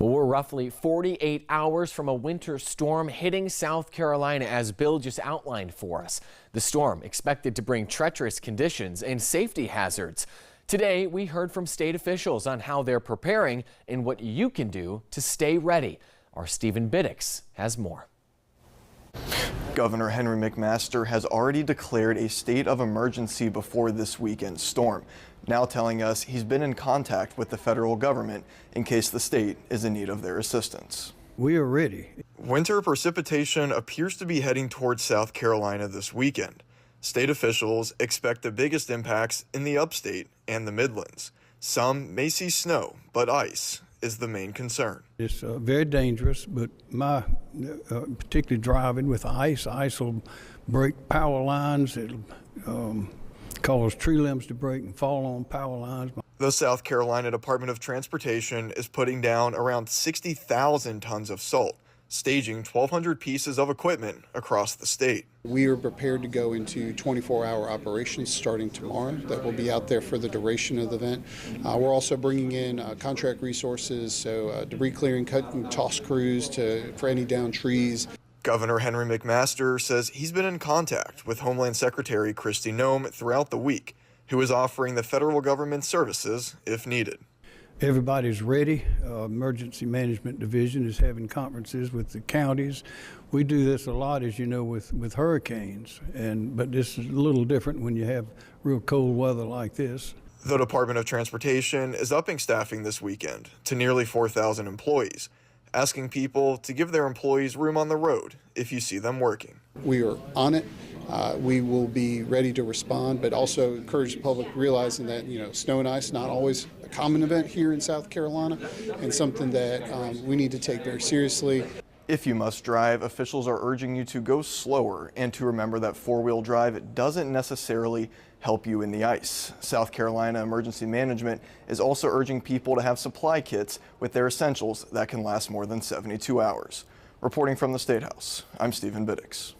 Well, we're roughly 48 hours from a winter storm hitting South Carolina, as Bill just outlined for us. The storm expected to bring treacherous conditions and safety hazards. Today, we heard from state officials on how they're preparing and what you can do to stay ready. Our Stephen Biddix has more. Governor Henry McMaster has already declared a state of emergency before this weekend's storm, now telling us he's been in contact with the federal government in case the state is in need of their assistance. We are ready. Winter precipitation appears to be heading towards South Carolina this weekend. State officials expect the biggest impacts in the upstate and the Midlands. Some may see snow, but ice is the main concern. It's very dangerous, but particularly driving with ice will break power lines. It'll cause tree limbs to break and fall on power lines. The South Carolina Department of Transportation is putting down around 60,000 tons of salt, staging 1,200 pieces of equipment across the state. We are prepared to go into 24-hour operations starting tomorrow that will be out there for the duration of the event. We're also bringing in contract resources, so debris clearing, cut and toss crews for any downed trees. Governor Henry McMaster says he's been in contact with Homeland Secretary Kristi Noem throughout the week, who is offering the federal government services if needed. Everybody's ready. Emergency Management Division is having conferences with the counties. We do this a lot, as you know, with hurricanes, but this is a little different when you have real cold weather like this. The Department of Transportation is upping staffing this weekend to nearly 4,000 employees, asking people to give their employees room on the road if you see them working. We are on it. We will be ready to respond, but also encourage the public realizing that, snow and ice not always a common event here in South Carolina, and something that we need to take very seriously. If you must drive, officials are urging you to go slower and to remember that four-wheel drive doesn't necessarily help you in the ice. South Carolina Emergency Management is also urging people to have supply kits with their essentials that can last more than 72 hours. Reporting from the State House, I'm Stephen Biddix.